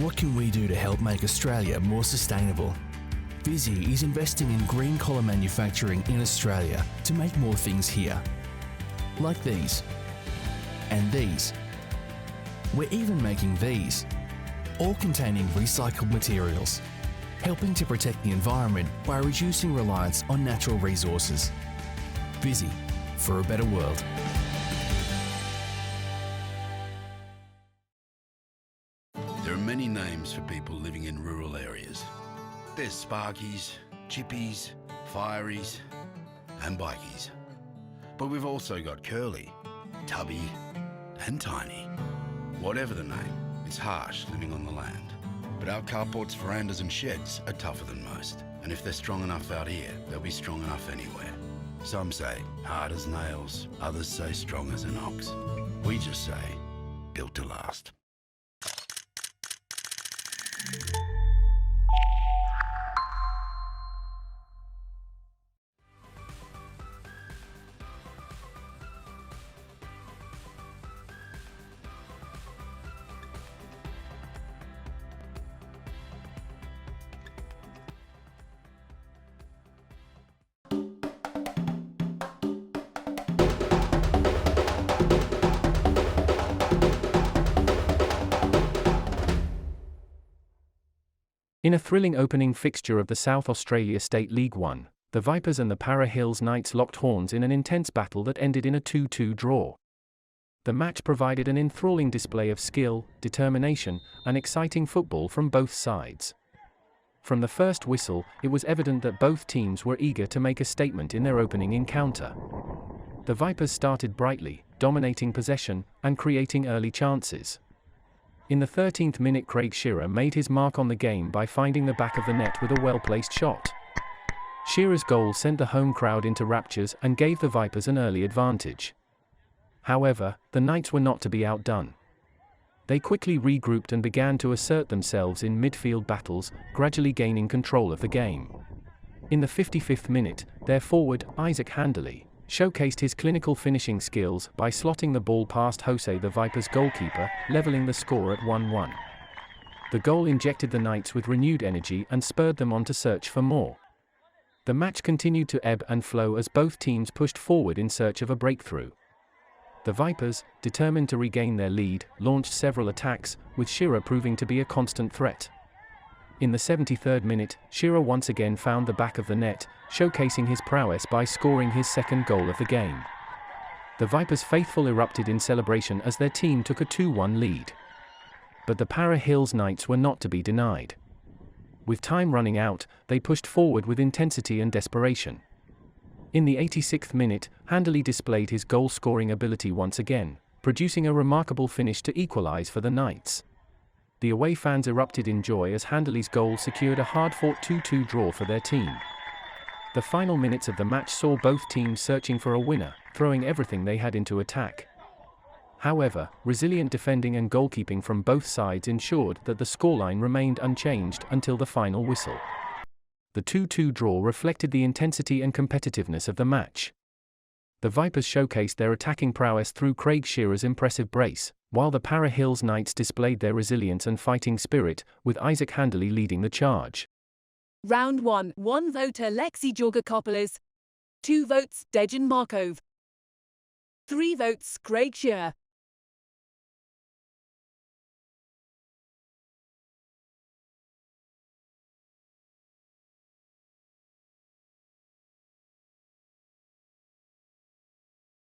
What can we do to help make Australia more sustainable? Visy is investing in green collar manufacturing in Australia to make more things here. Like these. And these. We're even making these. All containing recycled materials, helping to protect the environment by reducing reliance on natural resources. Visy, for a better world. There are many names for people living in rural areas. There's Sparkies, Chippies, Fireys and Bikies. But we've also got Curly, Tubby and Tiny. Whatever the name, it's harsh living on the land. But our carports, verandas and sheds are tougher than most. And if they're strong enough out here, they'll be strong enough anywhere. Some say hard as nails, others say strong as an ox. We just say, built to last. In a thrilling opening fixture of the South Australia State League One, the Vipers and the Para Hills Knights locked horns in an intense battle that ended in a 2-2 draw. The match provided an enthralling display of skill, determination, and exciting football from both sides. From the first whistle, it was evident that both teams were eager to make a statement in their opening encounter. The Vipers started brightly, dominating possession and creating early chances. In the 13th minute, Craig Shearer made his mark on the game by finding the back of the net with a well-placed shot. Shearer's goal sent the home crowd into raptures and gave the Vipers an early advantage. However, the Knights were not to be outdone. They quickly regrouped and began to assert themselves in midfield battles, gradually gaining control of the game. In the 55th minute, their forward, Isaac Handley, showcased his clinical finishing skills by slotting the ball past Jose, the Vipers' goalkeeper, leveling the score at 1-1. The goal injected the Knights with renewed energy and spurred them on to search for more. The match continued to ebb and flow as both teams pushed forward in search of a breakthrough. The Vipers, determined to regain their lead, launched several attacks, with Shearer proving to be a constant threat. In the 73rd minute, Shearer once again found the back of the net, showcasing his prowess by scoring his second goal of the game. The Vipers' faithful erupted in celebration as their team took a 2-1 lead. But the Para Hills Knights were not to be denied. With time running out, they pushed forward with intensity and desperation. In the 86th minute, Handley displayed his goal-scoring ability once again, producing a remarkable finish to equalize for the Knights. The away fans erupted in joy as Handley's goal secured a hard-fought 2-2 draw for their team. The final minutes of the match saw both teams searching for a winner, throwing everything they had into attack. However, resilient defending and goalkeeping from both sides ensured that the scoreline remained unchanged until the final whistle. The 2-2 draw reflected the intensity and competitiveness of the match. The Vipers showcased their attacking prowess through Craig Shearer's impressive brace, while the Para Hills Knights displayed their resilience and fighting spirit, with Isaac Handley leading the charge. Round 1, 1 vote Alexi Georgakopoulos, 2 votes Dejan Markov, 3 votes Craig Shearer.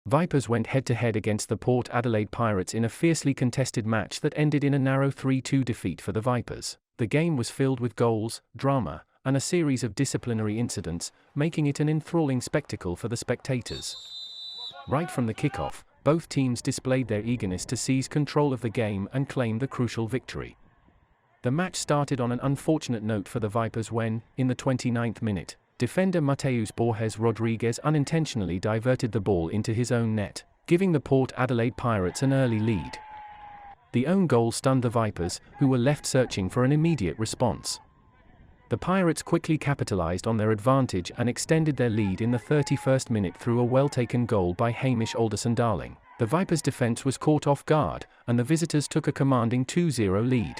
Vipers went head-to-head against the Port Adelaide Pirates in a fiercely contested match that ended in a narrow 3-2 defeat for the Vipers. The game was filled with goals, drama, and a series of disciplinary incidents, making it an enthralling spectacle for the spectators. Right from the kickoff, both teams displayed their eagerness to seize control of the game and claim the crucial victory. The match started on an unfortunate note for the Vipers when, in the 29th minute, defender Mateus Borges Rodriguez unintentionally diverted the ball into his own net, giving the Port Adelaide Pirates an early lead. The own goal stunned the Vipers, who were left searching for an immediate response. The Pirates quickly capitalized on their advantage and extended their lead in the 31st minute through a well-taken goal by Hamish Alderson-Darling. The Vipers' defense was caught off guard, and the visitors took a commanding 2-0 lead.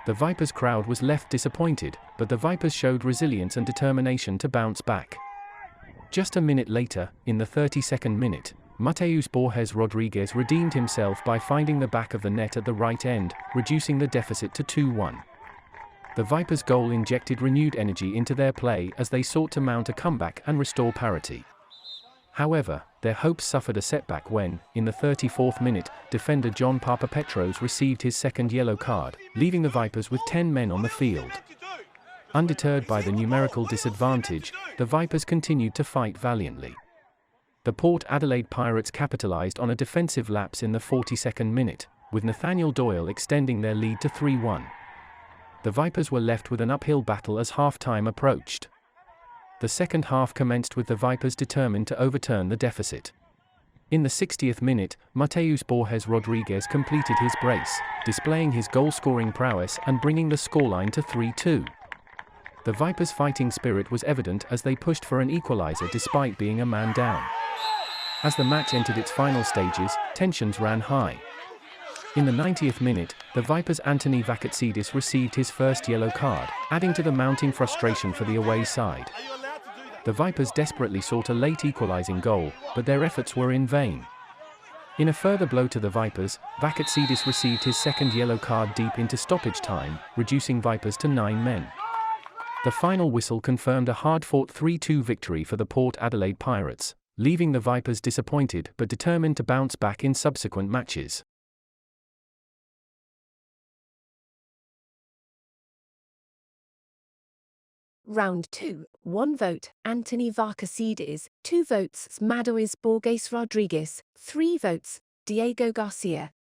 The Vipers crowd was left disappointed, but the Vipers showed resilience and determination to bounce back. Just a minute later, in the 32nd minute, Mateus Borges Rodriguez redeemed himself by finding the back of the net at the right end, reducing the deficit to 2-1. The Vipers' goal injected renewed energy into their play as they sought to mount a comeback and restore parity. However, their hopes suffered a setback when, in the 34th minute, defender John Papapetros received his second yellow card, leaving the Vipers with 10 men on the field. Undeterred by the numerical disadvantage, the Vipers continued to fight valiantly. The Port Adelaide Pirates capitalised on a defensive lapse in the 42nd minute, with Nathaniel Doyle extending their lead to 3-1. The Vipers were left with an uphill battle as half-time approached. The second half commenced with the Vipers determined to overturn the deficit. In the 60th minute, Mateus Borges Rodriguez completed his brace, displaying his goal-scoring prowess and bringing the scoreline to 3-2. The Vipers' fighting spirit was evident as they pushed for an equaliser despite being a man down. As the match entered its final stages, tensions ran high. In the 90th minute, the Vipers' Anthony Vakatsidis received his first yellow card, adding to the mounting frustration for the away side. The Vipers desperately sought a late equalising goal, but their efforts were in vain. In a further blow to the Vipers, Vakatsidis received his second yellow card deep into stoppage time, reducing Vipers to 9 men. The final whistle confirmed a hard-fought 3-2 victory for the Port Adelaide Pirates, leaving the Vipers disappointed but determined to bounce back in subsequent matches. Round 2, 1 vote, Anthony Vakatsidis, 2 votes, Mateus Borges Rodriguez, 3 votes, Diego Garcia.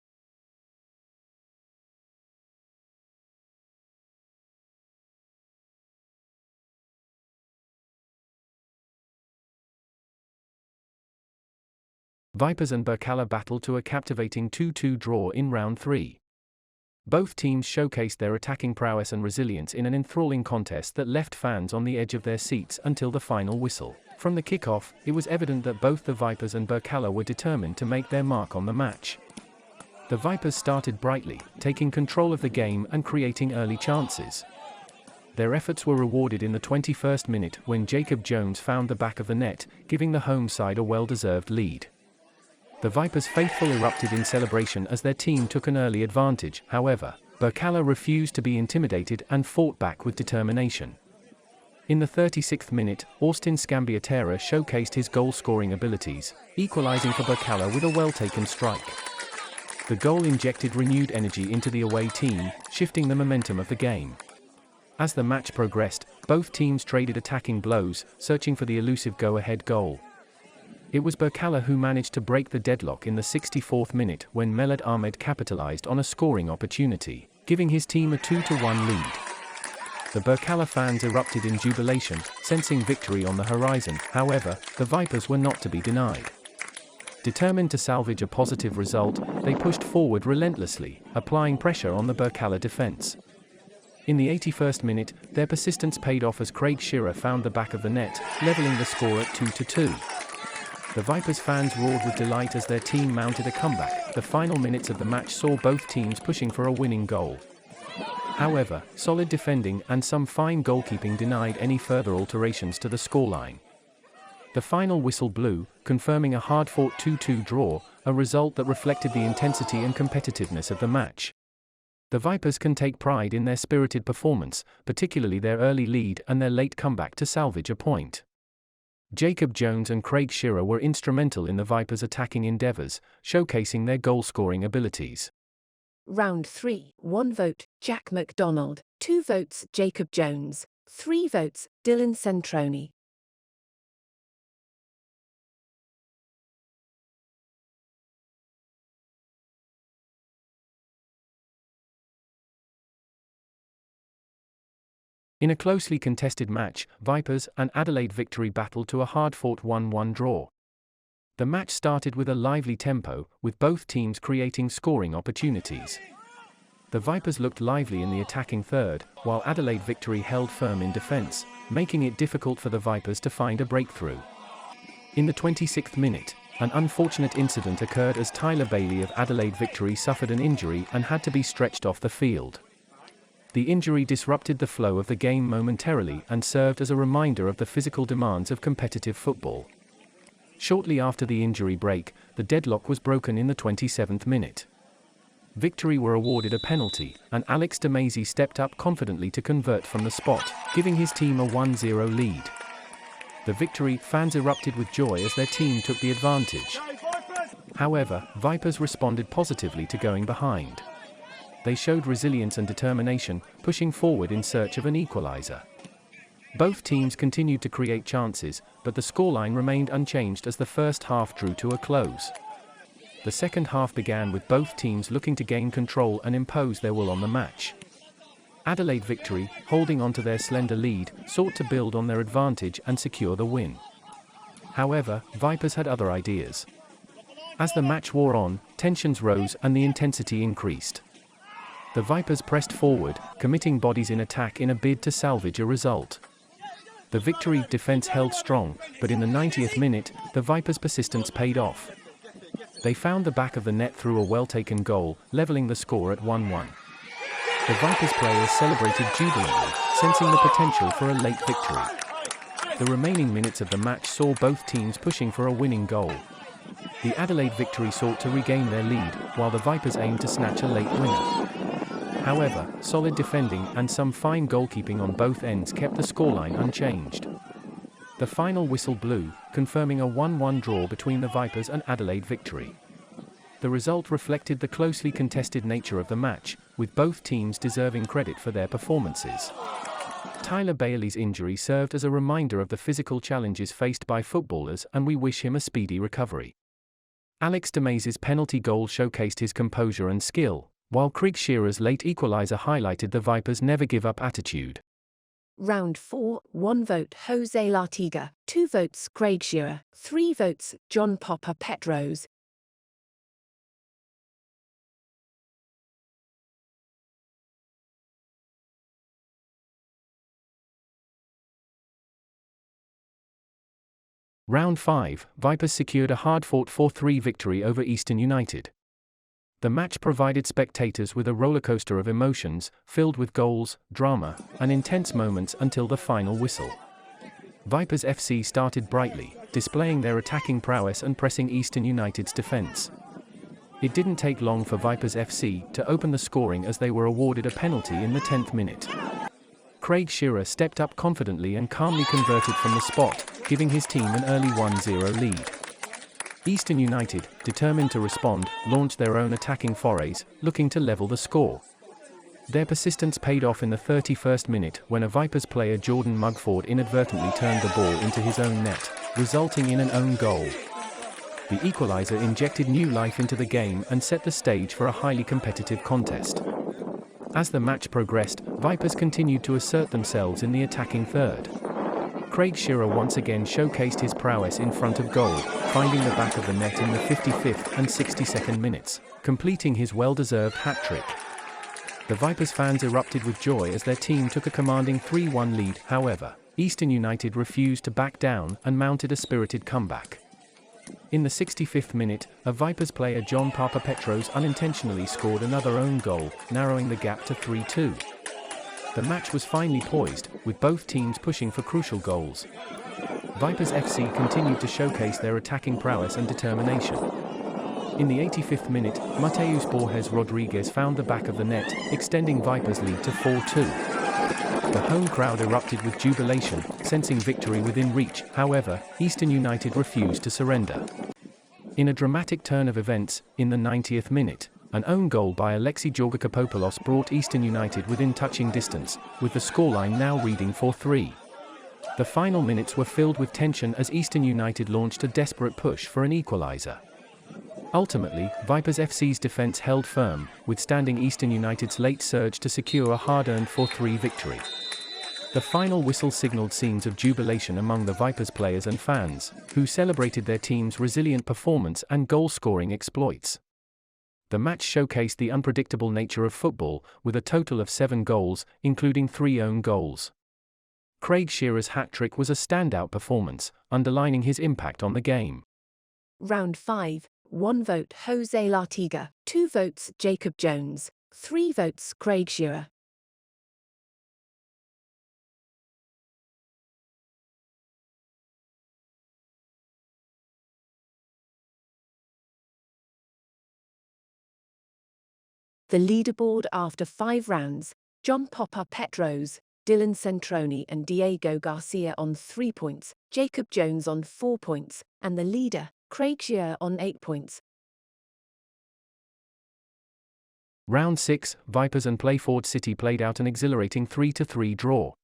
Vipers and Berkala battled to a captivating 2-2 draw in round 3. Both teams showcased their attacking prowess and resilience in an enthralling contest that left fans on the edge of their seats until the final whistle. From the kick-off, it was evident that both the Vipers and Berkala were determined to make their mark on the match. The Vipers started brightly, taking control of the game and creating early chances. Their efforts were rewarded in the 21st minute when Jacob Jones found the back of the net, giving the home side a well-deserved lead. The Vipers' faithful erupted in celebration as their team took an early advantage. However, Berkala refused to be intimidated and fought back with determination. In the 36th minute, Austin Scambiatera showcased his goal-scoring abilities, equalising for Berkala with a well-taken strike. The goal injected renewed energy into the away team, shifting the momentum of the game. As the match progressed, both teams traded attacking blows, searching for the elusive go-ahead goal. It was Berkala who managed to break the deadlock in the 64th minute when Melad Ahmed capitalised on a scoring opportunity, giving his team a 2-1 lead. The Berkala fans erupted in jubilation, sensing victory on the horizon. However, the Vipers were not to be denied. Determined to salvage a positive result, they pushed forward relentlessly, applying pressure on the Berkala defence. In the 81st minute, their persistence paid off as Craig Shearer found the back of the net, levelling the score at 2-2. The Vipers fans roared with delight as their team mounted a comeback. The final minutes of the match saw both teams pushing for a winning goal. However, solid defending and some fine goalkeeping denied any further alterations to the scoreline. The final whistle blew, confirming a hard-fought 2-2 draw, a result that reflected the intensity and competitiveness of the match. The Vipers can take pride in their spirited performance, particularly their early lead and their late comeback to salvage a point. Jacob Jones and Craig Shearer were instrumental in the Vipers' attacking endeavours, showcasing their goal-scoring abilities. Round 3, 1 vote, Jack McDonald, 2 votes, Jacob Jones, 3 votes, Dylan Centroni. In a closely contested match, Vipers and Adelaide Victory battled to a hard-fought 1-1 draw. The match started with a lively tempo, with both teams creating scoring opportunities. The Vipers looked lively in the attacking third, while Adelaide Victory held firm in defence, making it difficult for the Vipers to find a breakthrough. In the 26th minute, an unfortunate incident occurred as Tyler Bailey of Adelaide Victory suffered an injury and had to be stretched off the field. The injury disrupted the flow of the game momentarily and served as a reminder of the physical demands of competitive football. Shortly after the injury break, the deadlock was broken in the 27th minute. Victory were awarded a penalty, and Alex de Maisy stepped up confidently to convert from the spot, giving his team a 1-0 lead. The victory, fans erupted with joy as their team took the advantage. However, Vipers responded positively to going behind. They showed resilience and determination, pushing forward in search of an equalizer. Both teams continued to create chances, but the scoreline remained unchanged as the first half drew to a close. The second half began with both teams looking to gain control and impose their will on the match. Adelaide Victory, holding onto their slender lead, sought to build on their advantage and secure the win. However, Vipers had other ideas. As the match wore on, tensions rose and the intensity increased. The Vipers pressed forward, committing bodies in attack in a bid to salvage a result. The Victory defense held strong, but in the 90th minute, the Vipers' persistence paid off. They found the back of the net through a well-taken goal, leveling the score at 1-1. The Vipers players celebrated jubilantly, sensing the potential for a late victory. The remaining minutes of the match saw both teams pushing for a winning goal. The Adelaide Victory sought to regain their lead, while the Vipers aimed to snatch a late winner. However, solid defending and some fine goalkeeping on both ends kept the scoreline unchanged. The final whistle blew, confirming a 1-1 draw between the Vipers and Adelaide Victory. The result reflected the closely contested nature of the match, with both teams deserving credit for their performances. Tyler Bailey's injury served as a reminder of the physical challenges faced by footballers, and we wish him a speedy recovery. Alex de Maisy's penalty goal showcased his composure and skill, while Craig Shearer's late equalizer highlighted the Vipers' never-give-up attitude. Round 4, 1 vote Jose Lartiga, 2 votes Craig Shearer, 3 votes John Papa Petros. Round 5, Vipers secured a hard-fought 4-3 victory over Eastern United. The match provided spectators with a rollercoaster of emotions, filled with goals, drama, and intense moments until the final whistle. Vipers FC started brightly, displaying their attacking prowess and pressing Eastern United's defense. It didn't take long for Vipers FC to open the scoring as they were awarded a penalty in the 10th minute. Craig Shearer stepped up confidently and calmly converted from the spot, giving his team an early 1-0 lead. Eastern United, determined to respond, launched their own attacking forays, looking to level the score. Their persistence paid off in the 31st minute when a Vipers player Jordan Mugford inadvertently turned the ball into his own net, resulting in an own goal. The equalizer injected new life into the game and set the stage for a highly competitive contest. As the match progressed, Vipers continued to assert themselves in the attacking third. Craig Shearer once again showcased his prowess in front of goal, finding the back of the net in the 55th and 62nd minutes, completing his well-deserved hat-trick. The Vipers fans erupted with joy as their team took a commanding 3-1 lead. However, Eastern United refused to back down and mounted a spirited comeback. In the 65th minute, a Vipers player John Papa Petros unintentionally scored another own goal, narrowing the gap to 3-2. The match was finely poised, with both teams pushing for crucial goals. Vipers FC continued to showcase their attacking prowess and determination. In the 85th minute, Mateus Borges Rodriguez found the back of the net, extending Vipers' lead to 4-2. The home crowd erupted with jubilation, sensing victory within reach. However, Eastern United refused to surrender. In a dramatic turn of events, in the 90th minute, an own goal by Alexi Georgakopoulos brought Eastern United within touching distance, with the scoreline now reading 4-3. The final minutes were filled with tension as Eastern United launched a desperate push for an equalizer. Ultimately, Vipers FC's defense held firm, withstanding Eastern United's late surge to secure a hard-earned 4-3 victory. The final whistle signaled scenes of jubilation among the Vipers players and fans, who celebrated their team's resilient performance and goal-scoring exploits. The match showcased the unpredictable nature of football, with a total of 7 goals, including 3 own goals. Craig Shearer's hat-trick was a standout performance, underlining his impact on the game. Round 5, 1 vote Jose Lartiga, 2 votes Jacob Jones, 3 votes Craig Shearer. The leaderboard after 5 rounds: John Papa Petros, Dylan Centroni and Diego Garcia on 3 points, Jacob Jones on 4 points, and the leader, Craig Shear, on 8 points. Round 6, Vipers and Playford City played out an exhilarating 3-3 draw.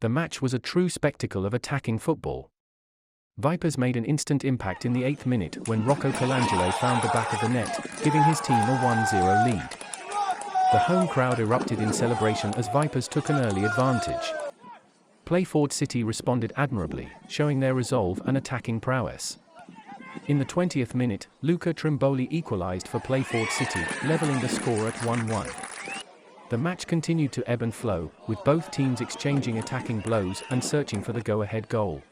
The match was a true spectacle of attacking football. Vipers made an instant impact in the 8th minute when Rocco Colangelo found the back of the net, giving his team a 1-0 lead. The home crowd erupted in celebration as Vipers took an early advantage. Playford City responded admirably, showing their resolve and attacking prowess. In the 20th minute, Luca Trimboli equalised for Playford City, levelling the score at 1-1. The match continued to ebb and flow, with both teams exchanging attacking blows and searching for the go-ahead goal.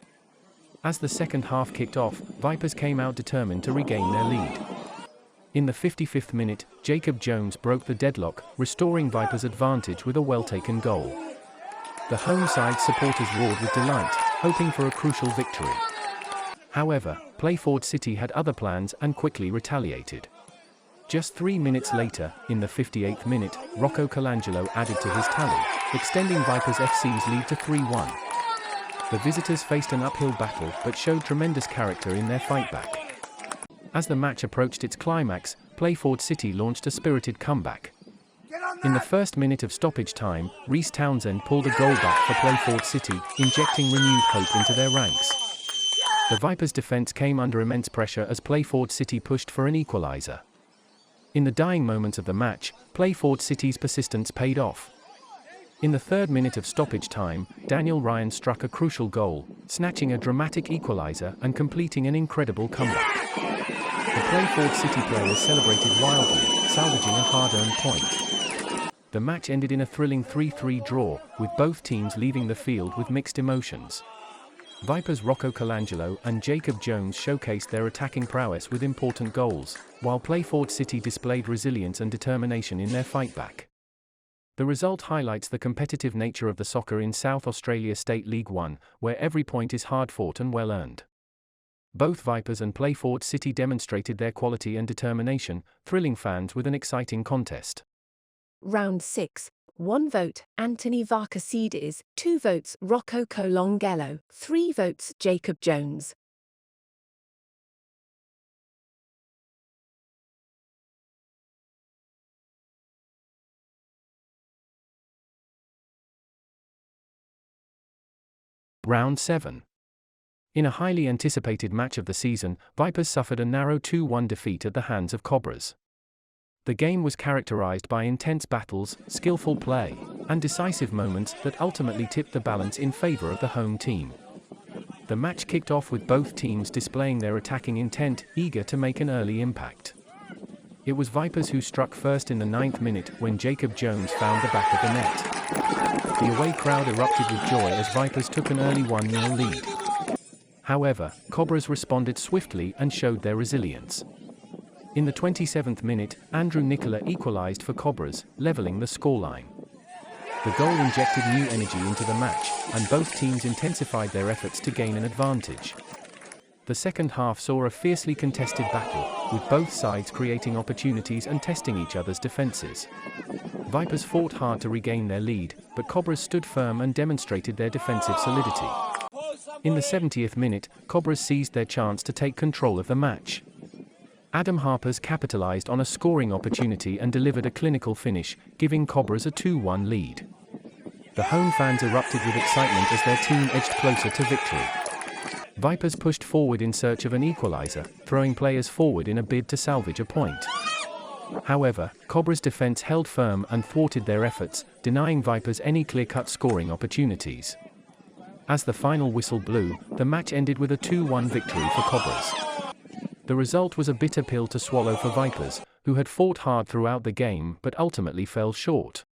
As the second half kicked off, Vipers came out determined to regain their lead. In the 55th minute, Jacob Jones broke the deadlock, restoring Vipers' advantage with a well-taken goal. The home side supporters roared with delight, hoping for a crucial victory. However, Playford City had other plans and quickly retaliated. Just 3 minutes later, in the 58th minute, Rocco Colangelo added to his tally, extending Vipers FC's lead to 3-1. The visitors faced an uphill battle but showed tremendous character in their fight back. As the match approached its climax, Playford City launched a spirited comeback. In the first minute of stoppage time, Reece Townsend pulled a goal back for Playford City, injecting renewed hope into their ranks. The Vipers' defence came under immense pressure as Playford City pushed for an equaliser. In the dying moments of the match, Playford City's persistence paid off. In the 3rd minute of stoppage time, Daniel Ryan struck a crucial goal, snatching a dramatic equaliser and completing an incredible comeback. The Playford City players celebrated wildly, salvaging a hard-earned point. The match ended in a thrilling 3-3 draw, with both teams leaving the field with mixed emotions. Vipers' Rocco Colangelo and Jacob Jones showcased their attacking prowess with important goals, while Playford City displayed resilience and determination in their fight back. The result highlights the competitive nature of the soccer in South Australia State League One, where every point is hard-fought and well-earned. Both Vipers and Playford City demonstrated their quality and determination, thrilling fans with an exciting contest. Round 6. 1 vote, Anthony Varkasidis, 2 votes, Rocco Colangelo, 3 votes, Jacob Jones. Round 7. In a highly anticipated match of the season, Vipers suffered a narrow 2-1 defeat at the hands of Cobras. The game was characterized by intense battles, skillful play, and decisive moments that ultimately tipped the balance in favor of the home team. The match kicked off with both teams displaying their attacking intent, eager to make an early impact. It was Vipers who struck first in the 9th minute when Jacob Jones found the back of the net. The away crowd erupted with joy as Vipers took an early 1-0 lead. However, Cobras responded swiftly and showed their resilience. In the 27th minute, Andrew Nicola equalised for Cobras, levelling the scoreline. The goal injected new energy into the match, and both teams intensified their efforts to gain an advantage. The second half saw a fiercely contested battle, with both sides creating opportunities and testing each other's defences. Vipers fought hard to regain their lead, but Cobras stood firm and demonstrated their defensive solidity. In the 70th minute, Cobras seized their chance to take control of the match. Adam Harpers capitalised on a scoring opportunity and delivered a clinical finish, giving Cobras a 2-1 lead. The home fans erupted with excitement as their team edged closer to victory. Vipers pushed forward in search of an equaliser, throwing players forward in a bid to salvage a point. However, Cobras' defence held firm and thwarted their efforts, denying Vipers any clear-cut scoring opportunities. As the final whistle blew, the match ended with a 2-1 victory for Cobras. The result was a bitter pill to swallow for Vipers, who had fought hard throughout the game but ultimately fell short.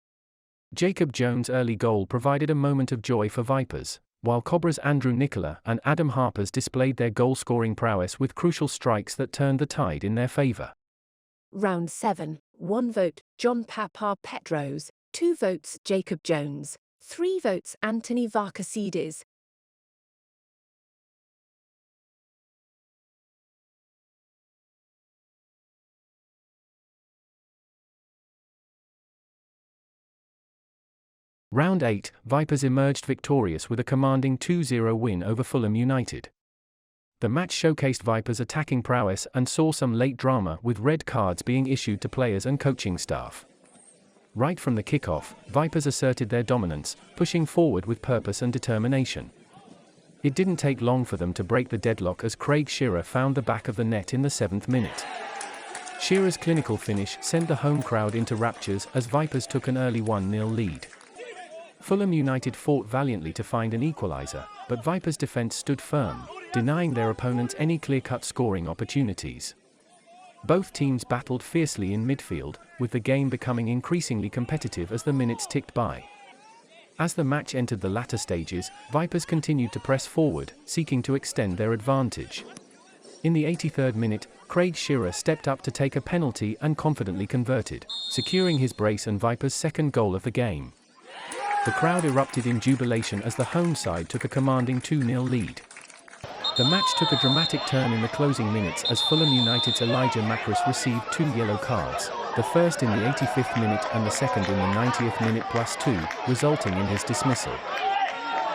Jacob Jones' early goal provided a moment of joy for Vipers, while Cobras' Andrew Nicola and Adam Harpers displayed their goal-scoring prowess with crucial strikes that turned the tide in their favour. Round 7. 1 vote, John Papa Petros, 2 votes, Jacob Jones, 3 votes, Anthony Varkasidis. Round 8, Vipers emerged victorious with a commanding 2-0 win over Fulham United. The match showcased Vipers' attacking prowess and saw some late drama with red cards being issued to players and coaching staff. Right from the kickoff, Vipers asserted their dominance, pushing forward with purpose and determination. It didn't take long for them to break the deadlock as Craig Shearer found the back of the net in the 7th minute. Shearer's clinical finish sent the home crowd into raptures as Vipers took an early 1-0 lead. Fulham United fought valiantly to find an equaliser, but Vipers' defence stood firm, denying their opponents any clear-cut scoring opportunities. Both teams battled fiercely in midfield, with the game becoming increasingly competitive as the minutes ticked by. As the match entered the latter stages, Vipers continued to press forward, seeking to extend their advantage. In the 83rd minute, Craig Shearer stepped up to take a penalty and confidently converted, securing his brace and Vipers' second goal of the game. The crowd erupted in jubilation as the home side took a commanding 2-0 lead. The match took a dramatic turn in the closing minutes as Fulham United's Elijah Macris received 2 yellow cards, the first in the 85th minute and the second in the 90th minute +2, resulting in his dismissal.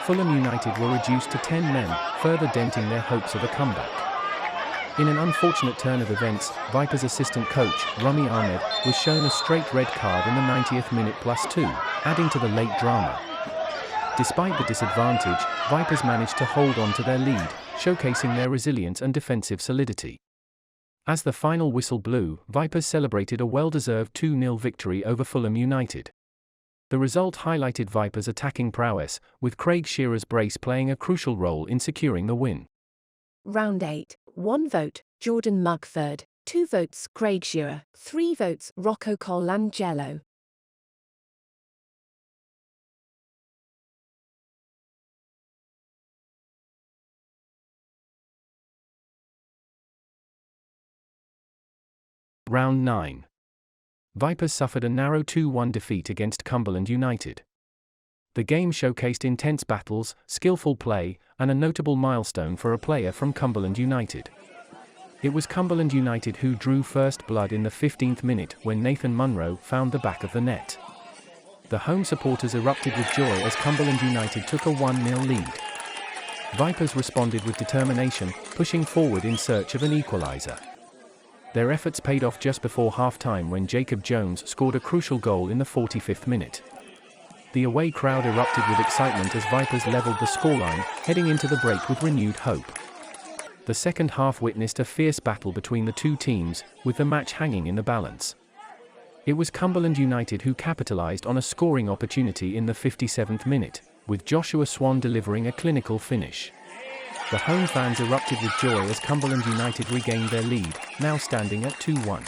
Fulham United were reduced to 10 men, further denting their hopes of a comeback. In an unfortunate turn of events, Vipers' assistant coach, Rami Ahmed, was shown a straight red card in the 90th minute +2, adding to the late drama. Despite the disadvantage, Vipers managed to hold on to their lead, showcasing their resilience and defensive solidity. As the final whistle blew, Vipers celebrated a well-deserved 2-0 victory over Fulham United. The result highlighted Vipers' attacking prowess, with Craig Shearer's brace playing a crucial role in securing the win. Round 8, 1 vote, Jordan Mugford, 2 votes, Craig Shearer, 3 votes, Rocco Colangelo. Round 9. Vipers suffered a narrow 2-1 defeat against Cumberland United. The game showcased intense battles, skillful play, and a notable milestone for a player from Cumberland United. It was Cumberland United who drew first blood in the 15th minute when Nathan Munro found the back of the net. The home supporters erupted with joy as Cumberland United took a 1-0 lead. Vipers responded with determination, pushing forward in search of an equaliser. Their efforts paid off just before half-time when Jacob Jones scored a crucial goal in the 45th minute. The away crowd erupted with excitement as Vipers levelled the scoreline, heading into the break with renewed hope. The second half witnessed a fierce battle between the two teams, with the match hanging in the balance. It was Cumberland United who capitalised on a scoring opportunity in the 57th minute, with Joshua Swan delivering a clinical finish. The home fans erupted with joy as Cumberland United regained their lead, now standing at 2-1.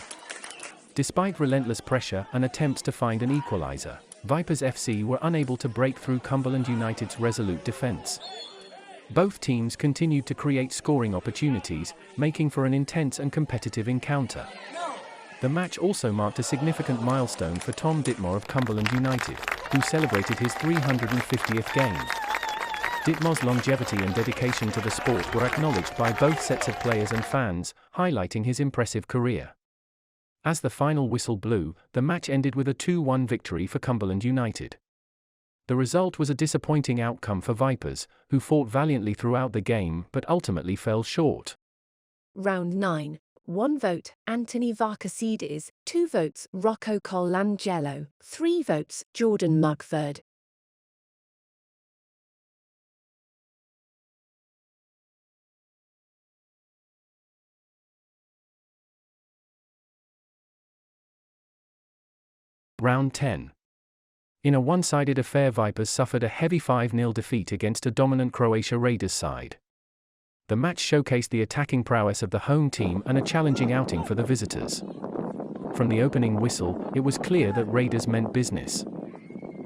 Despite relentless pressure and attempts to find an equaliser, Vipers FC were unable to break through Cumberland United's resolute defence. Both teams continued to create scoring opportunities, making for an intense and competitive encounter. The match also marked a significant milestone for Tom Ditmore of Cumberland United, who celebrated his 350th game. Ditmore's longevity and dedication to the sport were acknowledged by both sets of players and fans, highlighting his impressive career. As the final whistle blew, the match ended with a 2-1 victory for Cumberland United. The result was a disappointing outcome for Vipers, who fought valiantly throughout the game but ultimately fell short. Round 9, 1 vote, Anthony Varkasidis, 2 votes, Rocco Colangelo, 3 votes, Jordan Mugford. Round 10. In a one-sided affair, Vipers suffered a heavy 5-0 defeat against a dominant Croatia Raiders side. The match showcased the attacking prowess of the home team and a challenging outing for the visitors. From the opening whistle, it was clear that Raiders meant business.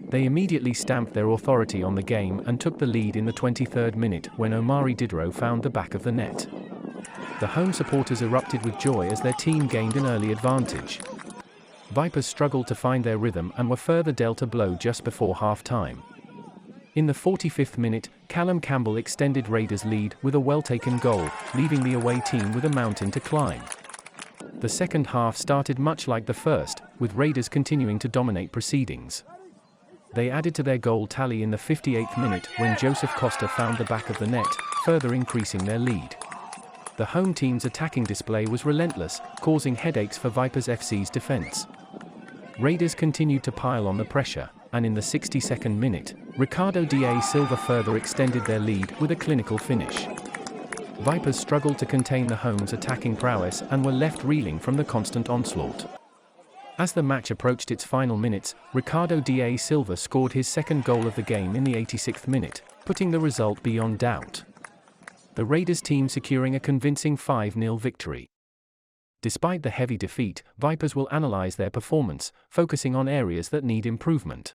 They immediately stamped their authority on the game and took the lead in the 23rd minute when Omari Diderot found the back of the net. The home supporters erupted with joy as their team gained an early advantage. Vipers struggled to find their rhythm and were further dealt a blow just before half-time. In the 45th minute, Callum Campbell extended Raiders' lead with a well-taken goal, leaving the away team with a mountain to climb. The second half started much like the first, with Raiders continuing to dominate proceedings. They added to their goal tally in the 58th minute when Joseph Costa found the back of the net, further increasing their lead. The home team's attacking display was relentless, causing headaches for Vipers FC's defense. Raiders continued to pile on the pressure, and in the 62nd minute, Ricardo da Silva further extended their lead with a clinical finish. Vipers struggled to contain the home's attacking prowess and were left reeling from the constant onslaught. As the match approached its final minutes, Ricardo da Silva scored his second goal of the game in the 86th minute, putting the result beyond doubt. The Raiders team securing a convincing 5-0 victory. Despite the heavy defeat, Vipers will analyze their performance, focusing on areas that need improvement.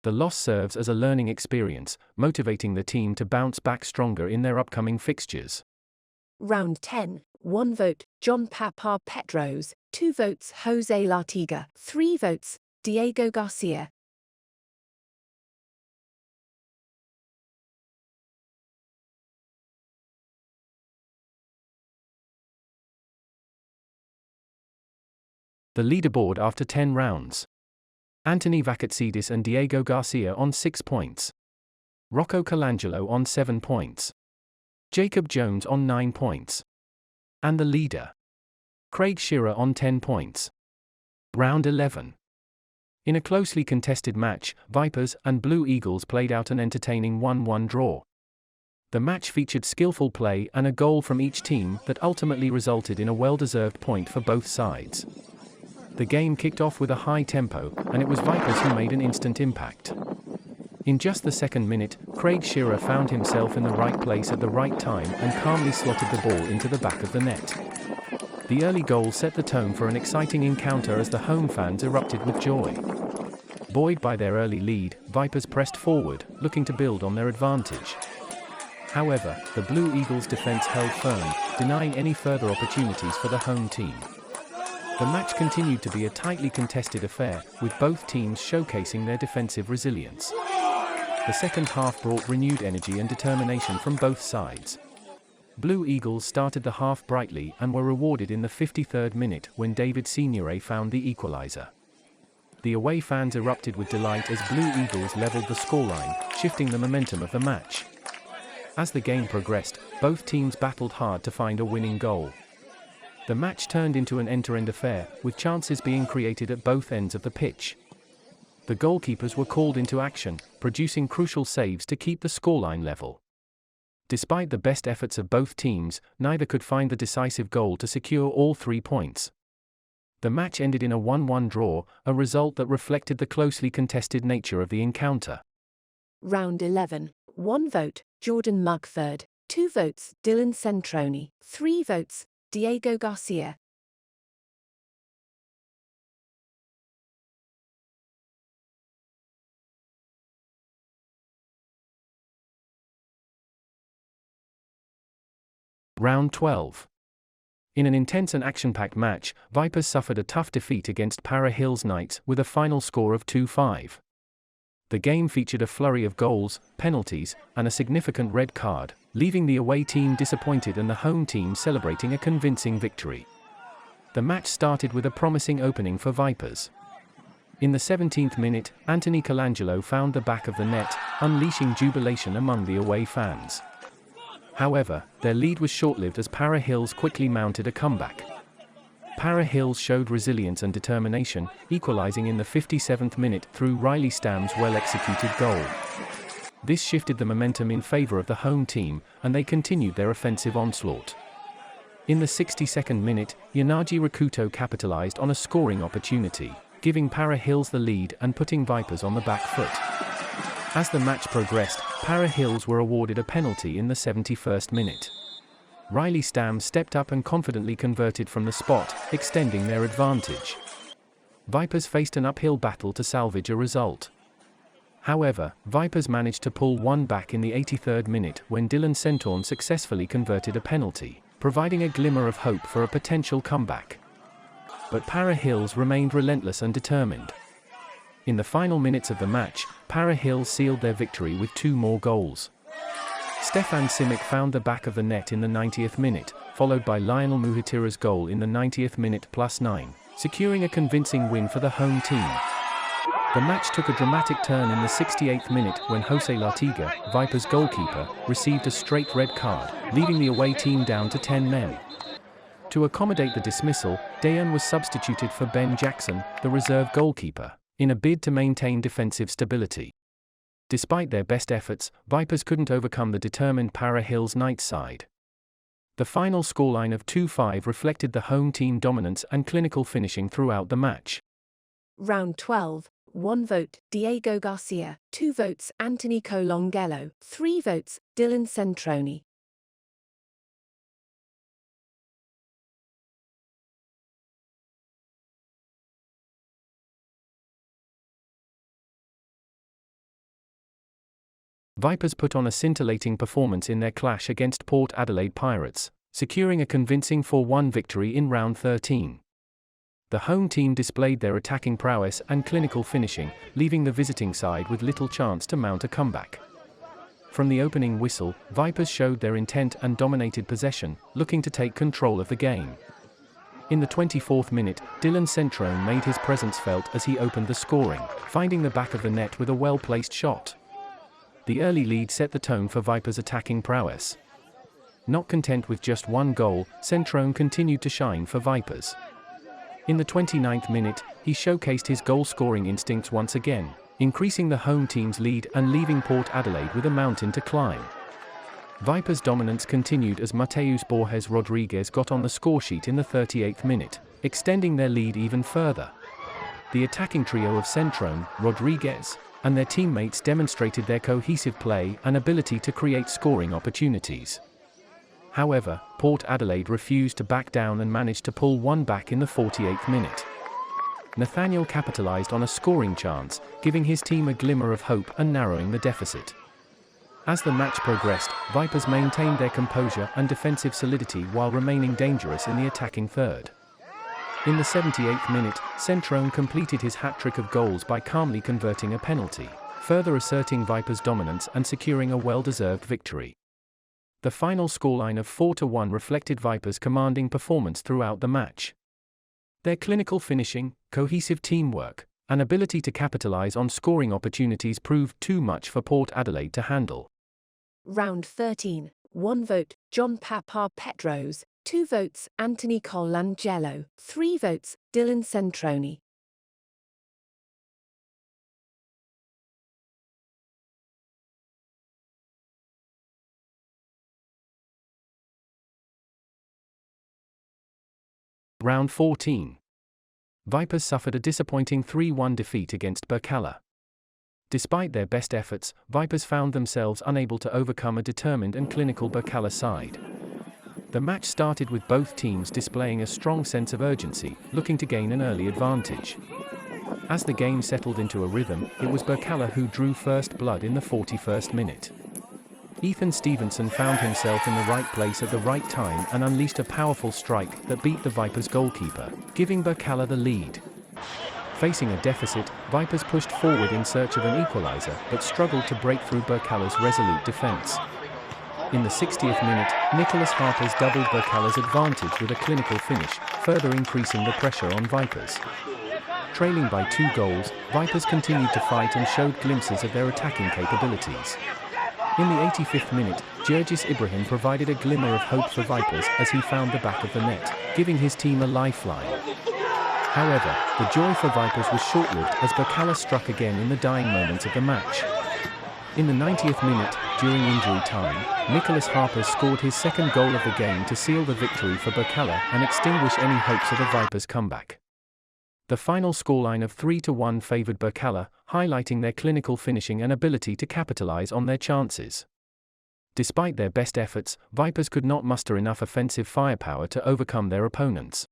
The loss serves as a learning experience, motivating the team to bounce back stronger in their upcoming fixtures. Round 10, 1 vote, John Papa Petros, 2 votes, Jose Lartiga, 3 votes, Diego Garcia. The leaderboard after 10 rounds. Anthony Vakatsidis and Diego Garcia on 6 points. Rocco Colangelo on 7 points. Jacob Jones on 9 points. And the leader, Craig Shearer on 10 points. Round 11. In a closely contested match, Vipers and Blue Eagles played out an entertaining 1-1 draw. The match featured skillful play and a goal from each team that ultimately resulted in a well-deserved point for both sides. The game kicked off with a high tempo, and it was Vipers who made an instant impact. In just the second minute, Craig Shearer found himself in the right place at the right time and calmly slotted the ball into the back of the net. The early goal set the tone for an exciting encounter as the home fans erupted with joy. Buoyed by their early lead, Vipers pressed forward, looking to build on their advantage. However, the Blue Eagles' defense held firm, denying any further opportunities for the home team. The match continued to be a tightly contested affair, with both teams showcasing their defensive resilience. The second half brought renewed energy and determination from both sides. Blue Eagles started the half brightly and were rewarded in the 53rd minute when David Signore found the equalizer. The away fans erupted with delight as Blue Eagles leveled the scoreline, shifting the momentum of the match. As the game progressed, both teams battled hard to find a winning goal. The match turned into an end-to-end affair, with chances being created at both ends of the pitch. The goalkeepers were called into action, producing crucial saves to keep the scoreline level. Despite the best efforts of both teams, neither could find the decisive goal to secure all 3 points. The match ended in a 1-1 draw, a result that reflected the closely contested nature of the encounter. Round 11, 1 vote, Jordan Mugford, 2 votes, Dylan Centroni, 3 votes, Diego Garcia. Round 12. In an intense and action-packed match, Vipers suffered a tough defeat against Para Hills Knights with a final score of 2-5. The game featured a flurry of goals, penalties, and a significant red card, leaving the away team disappointed and the home team celebrating a convincing victory. The match started with a promising opening for Vipers. In the 17th minute, Anthony Colangelo found the back of the net, unleashing jubilation among the away fans. However, their lead was short-lived as Para Hills quickly mounted a comeback. Para Hills showed resilience and determination, equalizing in the 57th minute through Riley Stam's well-executed goal. This shifted the momentum in favor of the home team, and they continued their offensive onslaught. In the 62nd minute, Yanaji Rakuto capitalized on a scoring opportunity, giving Para Hills the lead and putting Vipers on the back foot. As the match progressed, Para Hills were awarded a penalty in the 71st minute. Riley Stam stepped up and confidently converted from the spot, extending their advantage. Vipers faced an uphill battle to salvage a result. However, Vipers managed to pull one back in the 83rd minute when Dylan Centorn successfully converted a penalty, providing a glimmer of hope for a potential comeback. But Para Hills remained relentless and determined. In the final minutes of the match, Para Hills sealed their victory with 2 more goals. Stefan Simic found the back of the net in the 90th minute, followed by Lionel Muhitira's goal in the 90th minute +9, securing a convincing win for the home team. The match took a dramatic turn in the 68th minute when Jose Lartiga, Vipers goalkeeper, received a straight red card, leaving the away team down to 10 men. To accommodate the dismissal, Dayan was substituted for Ben Jackson, the reserve goalkeeper, in a bid to maintain defensive stability. Despite their best efforts, Vipers couldn't overcome the determined Para Hills Knights side. The final scoreline of 2-5 reflected the home team dominance and clinical finishing throughout the match. Round 12, 1 vote, Diego Garcia, 2 votes, Anthony Colangelo, 3 votes, Dylan Centroni. Vipers put on a scintillating performance in their clash against Port Adelaide Pirates, securing a convincing 4-1 victory in round 13. The home team displayed their attacking prowess and clinical finishing, leaving the visiting side with little chance to mount a comeback. From the opening whistle, Vipers showed their intent and dominated possession, looking to take control of the game. In the 24th minute, Dylan Centrone made his presence felt as he opened the scoring, finding the back of the net with a well-placed shot. The early lead set the tone for Vipers' attacking prowess. Not content with just one goal, Centrone continued to shine for Vipers. In the 29th minute, he showcased his goal-scoring instincts once again, increasing the home team's lead and leaving Port Adelaide with a mountain to climb. Vipers' dominance continued as Mateus Borges Rodriguez got on the scoresheet in the 38th minute, extending their lead even further. The attacking trio of Centrone, Rodriguez, and their teammates demonstrated their cohesive play and ability to create scoring opportunities. However, Port Adelaide refused to back down and managed to pull one back in the 48th minute. Nathaniel capitalized on a scoring chance, giving his team a glimmer of hope and narrowing the deficit. As the match progressed, Vipers maintained their composure and defensive solidity while remaining dangerous in the attacking third. In the 78th minute, Centrone completed his hat-trick of goals by calmly converting a penalty, further asserting Vipers' dominance and securing a well-deserved victory. The final scoreline of 4-1 reflected Vipers' commanding performance throughout the match. Their clinical finishing, cohesive teamwork, and ability to capitalize on scoring opportunities proved too much for Port Adelaide to handle. Round 13, 1 vote, John Papa Petros, 2 votes, Anthony Colangelo, 3 votes, Dylan Centroni. Round 14. Vipers suffered a disappointing 3-1 defeat against Berkala. Despite their best efforts, Vipers found themselves unable to overcome a determined and clinical Berkala side. The match started with both teams displaying a strong sense of urgency, looking to gain an early advantage. As the game settled into a rhythm, it was Berkala who drew first blood in the 41st minute. Ethan Stevenson found himself in the right place at the right time and unleashed a powerful strike that beat the Vipers goalkeeper, giving Berkala the lead. Facing a deficit, Vipers pushed forward in search of an equalizer but struggled to break through Berkala's resolute defense. In the 60th minute, Nicholas Harpers doubled Berkala's advantage with a clinical finish, further increasing the pressure on Vipers. Trailing by 2 goals, Vipers continued to fight and showed glimpses of their attacking capabilities. In the 85th minute, Georgis Ibrahim provided a glimmer of hope for Vipers as he found the back of the net, giving his team a lifeline. However, the joy for Vipers was short-lived as Berkala struck again in the dying moments of the match. In the 90th minute, during injury time, Nicholas Harpers scored his second goal of the game to seal the victory for Berkala and extinguish any hopes of a Vipers comeback. The final scoreline of 3-1 favoured Berkala, highlighting their clinical finishing and ability to capitalize on their chances. Despite their best efforts, Vipers could not muster enough offensive firepower to overcome their opponents.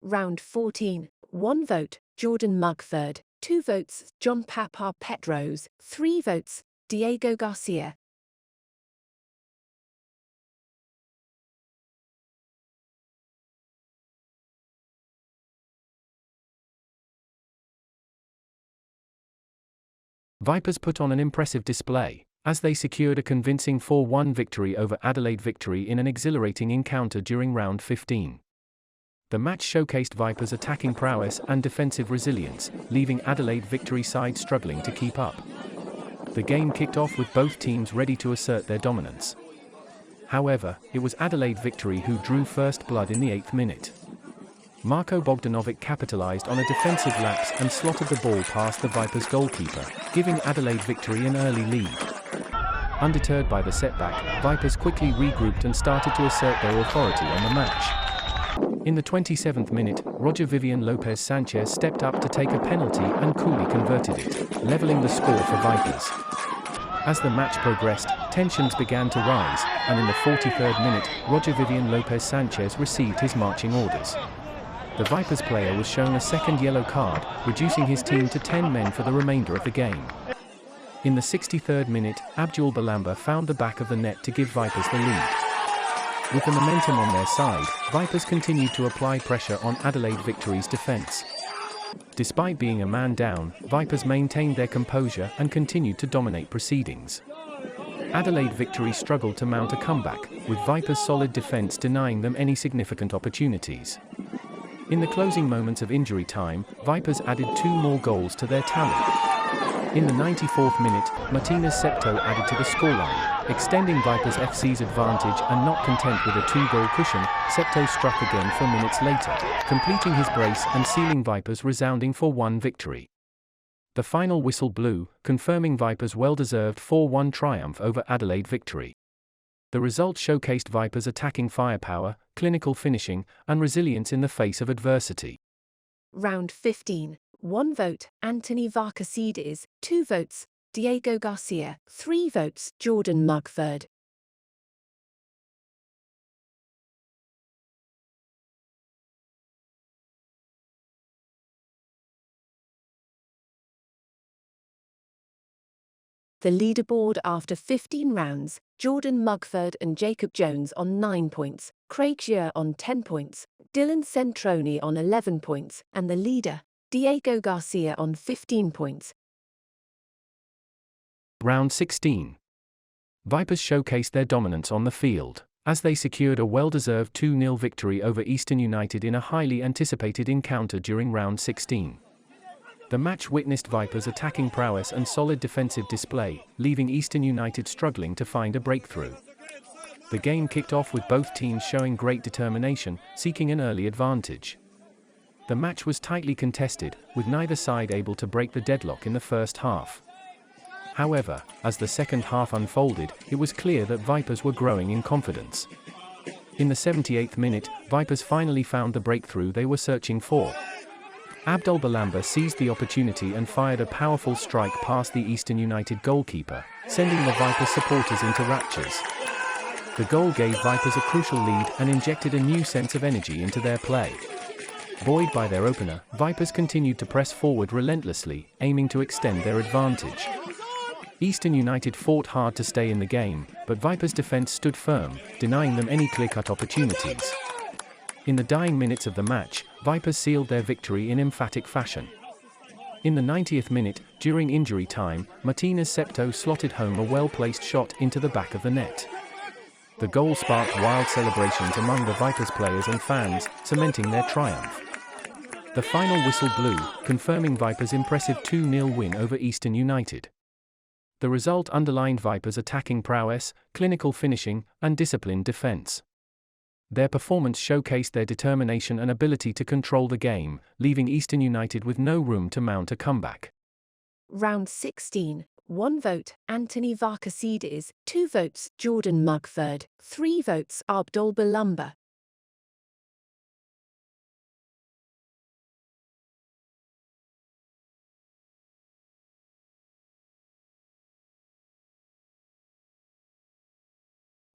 Round 14, 1 vote, Jordan Mugford, 2 votes, John Papa Petros, 3 votes, Diego Garcia. Vipers put on an impressive display, as they secured a convincing 4-1 victory over Adelaide Victory in an exhilarating encounter during round 15. The match showcased Vipers' attacking prowess and defensive resilience, leaving Adelaide Victory side struggling to keep up. The game kicked off with both teams ready to assert their dominance. However, it was Adelaide Victory who drew first blood in the 8th minute. Marko Bogdanovic capitalized on a defensive lapse and slotted the ball past the Vipers' goalkeeper, giving Adelaide Victory an early lead. Undeterred by the setback, Vipers quickly regrouped and started to assert their authority on the match. In the 27th minute, Roger Vivian Lopez Sanchez stepped up to take a penalty and coolly converted it, leveling the score for Vipers. As the match progressed, tensions began to rise, and in the 43rd minute, Roger Vivian Lopez Sanchez received his marching orders. The Vipers player was shown a second yellow card, reducing his team to 10 men for the remainder of the game. In the 63rd minute, Abdul Balamba found the back of the net to give Vipers the lead. With the momentum on their side, Vipers continued to apply pressure on Adelaide Victory's defence. Despite being a man down, Vipers maintained their composure and continued to dominate proceedings. Adelaide Victory struggled to mount a comeback, with Vipers' solid defence denying them any significant opportunities. In the closing moments of injury time, Vipers added 2 more goals to their tally. In the 94th minute, Martinez Septo added to the scoreline, extending Vipers FC's advantage, and not content with a 2-goal cushion, Septo struck again 4 minutes later, completing his brace and sealing Vipers' resounding 4-1 victory. The final whistle blew, confirming Vipers' well-deserved 4-1 triumph over Adelaide Victory. The result showcased Vipers' attacking firepower, clinical finishing, and resilience in the face of adversity. Round 15. 1 vote, Anthony Varkasides, 2 votes, Diego Garcia, 3 votes, Jordan Mugford. The leaderboard after 15 rounds, Jordan Mugford and Jacob Jones on 9 points, Craig Gier on 10 points, Dylan Centroni on 11 points, and the leader, Diego Garcia on 15 points. Round 16. Vipers showcased their dominance on the field, as they secured a well-deserved 2-0 victory over Eastern United in a highly anticipated encounter during round 16. The match witnessed Vipers' attacking prowess and solid defensive display, leaving Eastern United struggling to find a breakthrough. The game kicked off with both teams showing great determination, seeking an early advantage. The match was tightly contested, with neither side able to break the deadlock in the first half. However, as the second half unfolded, it was clear that Vipers were growing in confidence. In the 78th minute, Vipers finally found the breakthrough they were searching for. Abdul Balamba seized the opportunity and fired a powerful strike past the Eastern United goalkeeper, sending the Vipers supporters into raptures. The goal gave Vipers a crucial lead and injected a new sense of energy into their play. Buoyed by their opener, Vipers continued to press forward relentlessly, aiming to extend their advantage. Eastern United fought hard to stay in the game, but Vipers' defence stood firm, denying them any clear-cut opportunities. In the dying minutes of the match, Vipers sealed their victory in emphatic fashion. In the 90th minute, during injury time, Martinez Septo slotted home a well-placed shot into the back of the net. The goal sparked wild celebrations among the Vipers players and fans, cementing their triumph. The final whistle blew, confirming Vipers' impressive 2-0 win over Eastern United. The result underlined Vipers' attacking prowess, clinical finishing, and disciplined defense. Their performance showcased their determination and ability to control the game, leaving Eastern United with no room to mount a comeback. Round 16. 1 vote, Anthony Varkasides, 2 votes, Jordan Mugford, 3 votes, Abdul Balamba.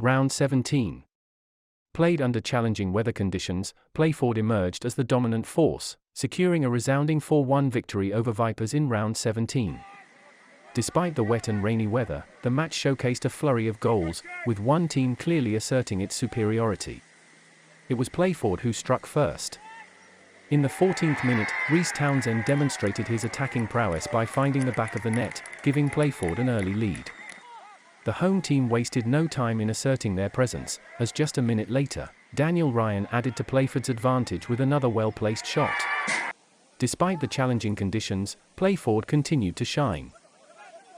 Round 17. Played under challenging weather conditions, Playford emerged as the dominant force, securing a resounding 4-1 victory over Vipers in round 17. Despite the wet and rainy weather, the match showcased a flurry of goals, with one team clearly asserting its superiority. It was Playford who struck first. In the 14th minute, Reece Townsend demonstrated his attacking prowess by finding the back of the net, giving Playford an early lead. The home team wasted no time in asserting their presence, as just a minute later, Daniel Ryan added to Playford's advantage with another well-placed shot. Despite the challenging conditions, Playford continued to shine.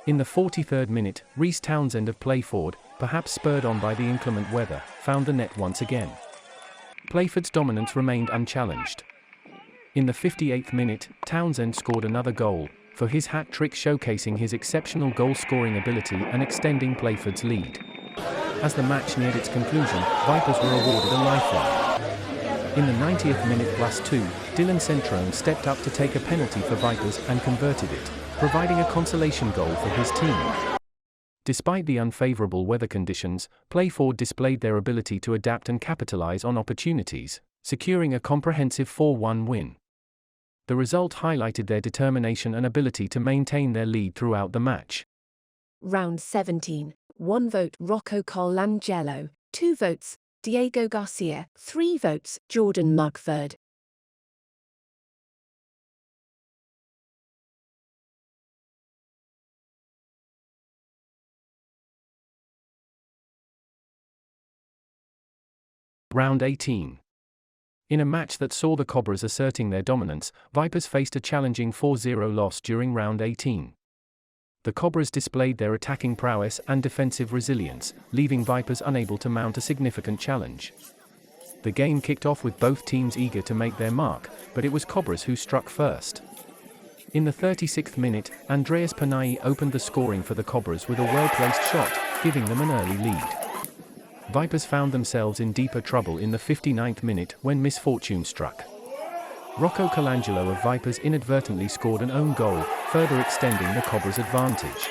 In the 43rd minute, Reece Townsend of Playford, perhaps spurred on by the inclement weather, found the net once again. Playford's dominance remained unchallenged. In the 58th minute, Townsend scored another goal, for his hat-trick showcasing his exceptional goal-scoring ability and extending Playford's lead. As the match neared its conclusion, Vipers were awarded a lifeline. In the 90th minute +2, Dylan Centrone stepped up to take a penalty for Vipers and converted it, providing a consolation goal for his team. Despite the unfavourable weather conditions, Playford displayed their ability to adapt and capitalise on opportunities, securing a comprehensive 4-1 win. The result highlighted their determination and ability to maintain their lead throughout the match. Round 17, 1 vote Rocco Colangelo, 2 votes Diego Garcia, 3 votes Jordan Mugford. Round 18. In a match that saw the Cobras asserting their dominance, Vipers faced a challenging 4-0 loss during round 18. The Cobras displayed their attacking prowess and defensive resilience, leaving Vipers unable to mount a significant challenge. The game kicked off with both teams eager to make their mark, but it was Cobras who struck first. In the 36th minute, Andreas Panay opened the scoring for the Cobras with a well-placed shot, giving them an early lead. Vipers found themselves in deeper trouble in the 59th minute when misfortune struck. Rocco Colangelo of Vipers inadvertently scored an own goal, further extending the Cobras' advantage.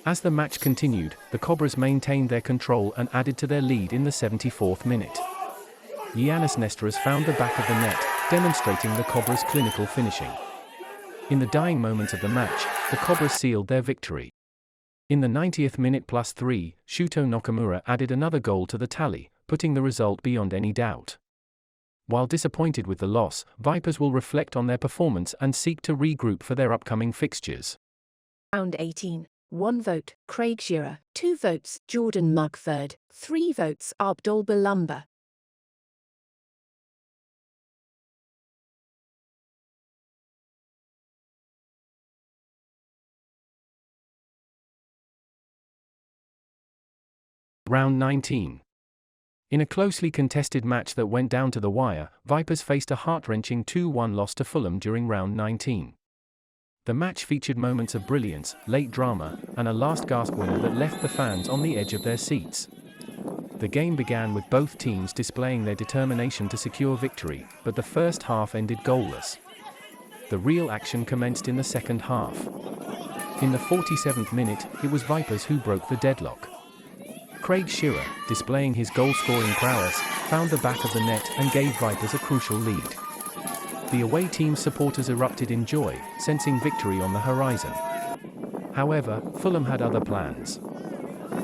As the match continued, the Cobras maintained their control and added to their lead in the 74th minute. Giannis Nesteras found the back of the net, demonstrating the Cobras' clinical finishing. In the dying moments of the match, the Cobras sealed their victory. In the 90th minute +3, Shuto Nakamura added another goal to the tally, putting the result beyond any doubt. While disappointed with the loss, Vipers will reflect on their performance and seek to regroup for their upcoming fixtures. Round 18, 1 vote Craig Shearer, 2 votes Jordan Mugford, 3 votes Abdul Balumba. Round 19. In a closely contested match that went down to the wire, Vipers faced a heart-wrenching 2-1 loss to Fulham during round 19. The match featured moments of brilliance, late drama, and a last-gasp winner that left the fans on the edge of their seats. The game began with both teams displaying their determination to secure victory, but the first half ended goalless. The real action commenced in the second half. In the 47th minute, it was Vipers who broke the deadlock. Craig Shearer, displaying his goal-scoring prowess, found the back of the net and gave Vipers a crucial lead. The away team's supporters erupted in joy, sensing victory on the horizon. However, Fulham had other plans.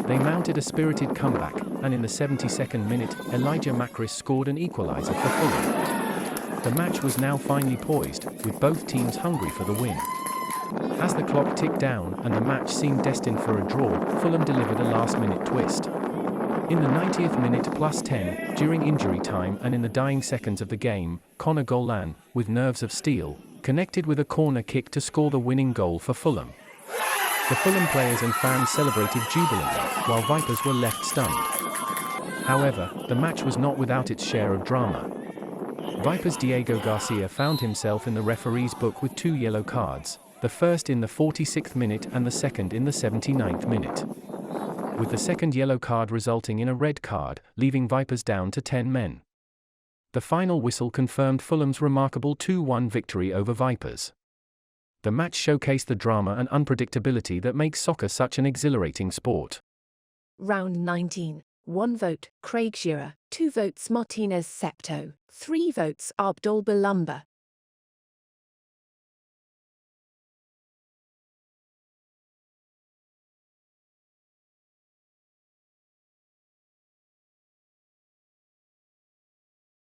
They mounted a spirited comeback, and in the 72nd minute, Elijah Macris scored an equaliser for Fulham. The match was now finally poised, with both teams hungry for the win. As the clock ticked down and the match seemed destined for a draw, Fulham delivered a last-minute twist. In the 90th minute +10, during injury time and in the dying seconds of the game, Conor Golan, with nerves of steel, connected with a corner kick to score the winning goal for Fulham. The Fulham players and fans celebrated jubilantly, while Vipers were left stunned. However, the match was not without its share of drama. Vipers' Diego Garcia found himself in the referee's book with 2 yellow cards, the first in the 46th minute and the second in the 79th minute. With the second yellow card resulting in a red card, leaving Vipers down to 10 men. The final whistle confirmed Fulham's remarkable 2-1 victory over Vipers. The match showcased the drama and unpredictability that makes soccer such an exhilarating sport. Round 19, 1 vote Craig Shearer, 2 votes Martinez Septo, 3 votes Abdul Balumba.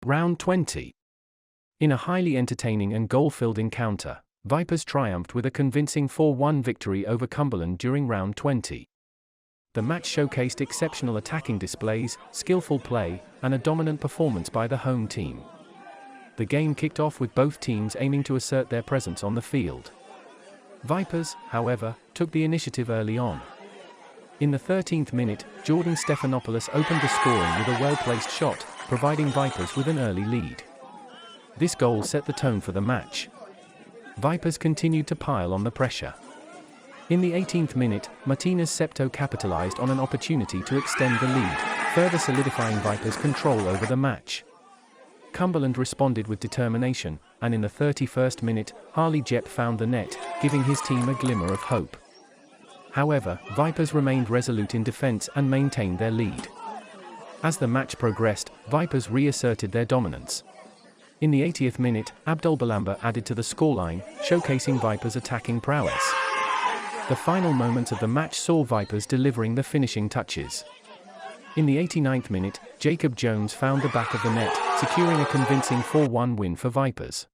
Round 20. In a highly entertaining and goal-filled encounter, Vipers triumphed with a convincing 4-1 victory over Cumberland during round 20. The match showcased exceptional attacking displays, skillful play, and a dominant performance by the home team. The game kicked off with both teams aiming to assert their presence on the field. Vipers, however, took the initiative early on. In the 13th minute, Jordan Stephanopoulos opened the scoring with a well-placed shot, providing Vipers with an early lead. This goal set the tone for the match. Vipers continued to pile on the pressure. In the 18th minute, Martinez Septo capitalized on an opportunity to extend the lead, further solidifying Vipers' control over the match. Cumberland responded with determination, and in the 31st minute, Harley Jepp found the net, giving his team a glimmer of hope. However, Vipers remained resolute in defense and maintained their lead. As the match progressed, Vipers reasserted their dominance. In the 80th minute, Abdul Balamba added to the scoreline, showcasing Vipers' attacking prowess. The final moments of the match saw Vipers delivering the finishing touches. In the 89th minute, Jacob Jones found the back of the net, securing a convincing 4-1 win for Vipers.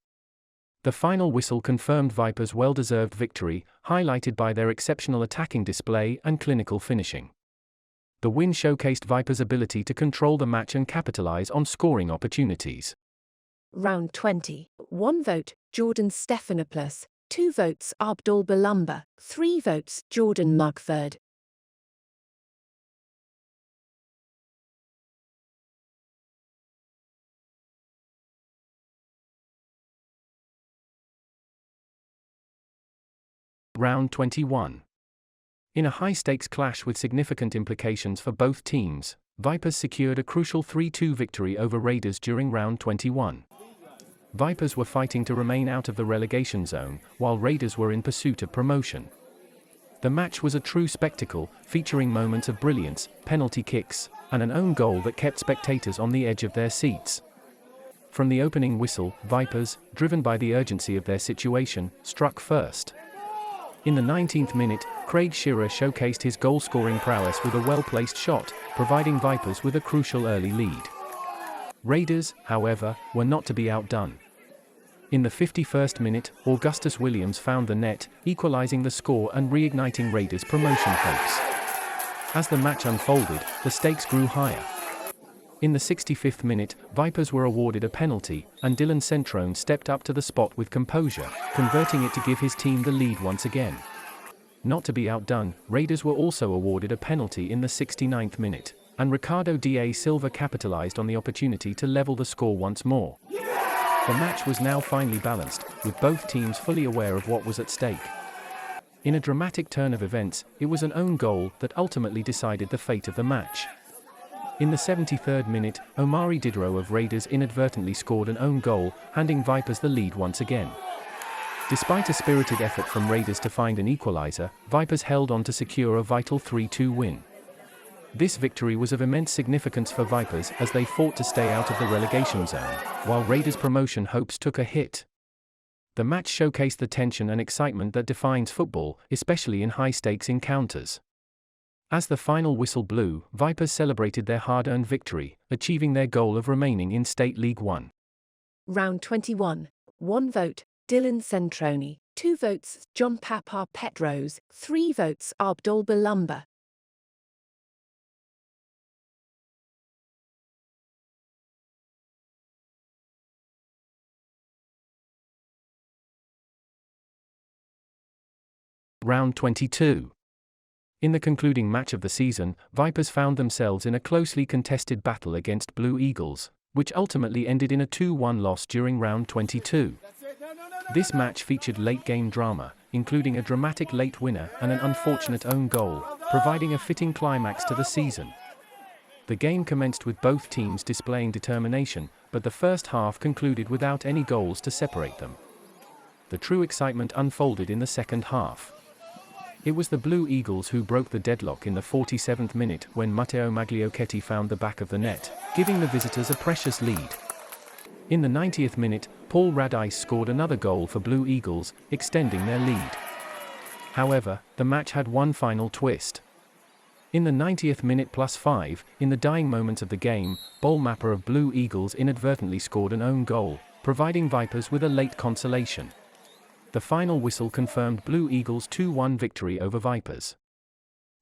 The final whistle confirmed Vipers' well-deserved victory, highlighted by their exceptional attacking display and clinical finishing. The win showcased Vipers' ability to control the match and capitalize on scoring opportunities. Round 20. 1 vote, Jordan Stephanopoulos. 2 votes, Abdul Balamba. 3 votes, Jordan Mugford. Round 21. In a high-stakes clash with significant implications for both teams, Vipers secured a crucial 3-2 victory over Raiders during round 21. Vipers were fighting to remain out of the relegation zone, while Raiders were in pursuit of promotion. The match was a true spectacle, featuring moments of brilliance, penalty kicks, and an own goal that kept spectators on the edge of their seats. From the opening whistle, Vipers, driven by the urgency of their situation, struck first. In the 19th minute, Craig Shearer showcased his goal-scoring prowess with a well-placed shot, providing Vipers with a crucial early lead. Raiders, however, were not to be outdone. In the 51st minute, Augustus Williams found the net, equalizing the score and reigniting Raiders' promotion hopes. As the match unfolded, the stakes grew higher. In the 65th minute, Vipers were awarded a penalty, and Dylan Centrone stepped up to the spot with composure, converting it to give his team the lead once again. Not to be outdone, Raiders were also awarded a penalty in the 69th minute, and Ricardo da Silva capitalized on the opportunity to level the score once more. The match was now finely balanced, with both teams fully aware of what was at stake. In a dramatic turn of events, it was an own goal that ultimately decided the fate of the match. In the 73rd minute, Omari Diderot of Raiders inadvertently scored an own goal, handing Vipers the lead once again. Despite a spirited effort from Raiders to find an equalizer, Vipers held on to secure a vital 3-2 win. This victory was of immense significance for Vipers as they fought to stay out of the relegation zone, while Raiders' promotion hopes took a hit. The match showcased the tension and excitement that defines football, especially in high-stakes encounters. As the final whistle blew, Vipers celebrated their hard-earned victory, achieving their goal of remaining in State League One. Round 21. 1 vote, Dylan Centrone. 2 votes, John Papa Petros. 3 votes, Abdul Balamba. Round 22. In the concluding match of the season, Vipers found themselves in a closely contested battle against Blue Eagles, which ultimately ended in a 2-1 loss during round 22. This match featured late-game drama, including a dramatic late winner and an unfortunate own goal, providing a fitting climax to the season. The game commenced with both teams displaying determination, but the first half concluded without any goals to separate them. The true excitement unfolded in the second half. It was the Blue Eagles who broke the deadlock in the 47th minute when Matteo Magliochetti found the back of the net, giving the visitors a precious lead. In the 90th minute, Paul Radice scored another goal for Blue Eagles, extending their lead. However, the match had one final twist. In the 90th minute +5, in the dying moments of the game, Bol Mapper of Blue Eagles inadvertently scored an own goal, providing Vipers with a late consolation. The final whistle confirmed Blue Eagles' 2-1 victory over Vipers.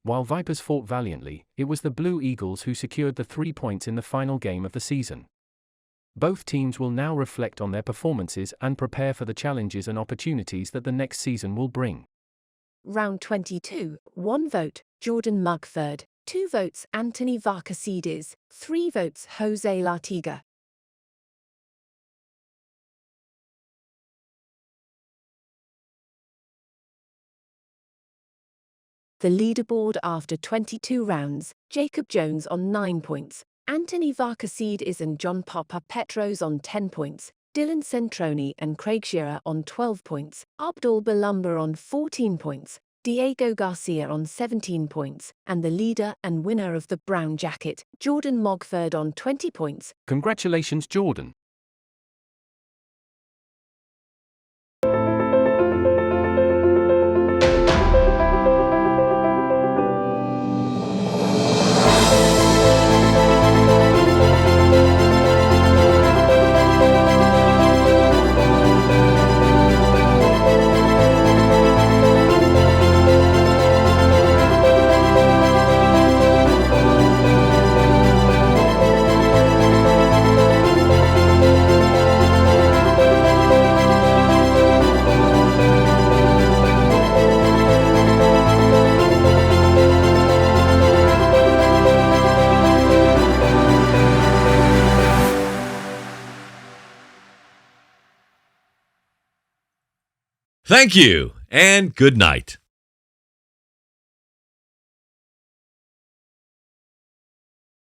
While Vipers fought valiantly, it was the Blue Eagles who secured the 3 points in the final game of the season. Both teams will now reflect on their performances and prepare for the challenges and opportunities that the next season will bring. Round 22, 1 vote, Jordan Mugford, 2 votes, Anthony Varkasidis, 3 votes, Jose Lartiga. The leaderboard after 22 rounds, Jacob Jones on 9 points, Anthony Varkasidis and John Petros on 10 points, Dylan Centroni and Craig Shearer on 12 points, Abdul Balumba on 14 points, Diego Garcia on 17 points, and the leader and winner of the brown jacket, Jordan Mogford on 20 points. Congratulations, Jordan. Thank you, and good night.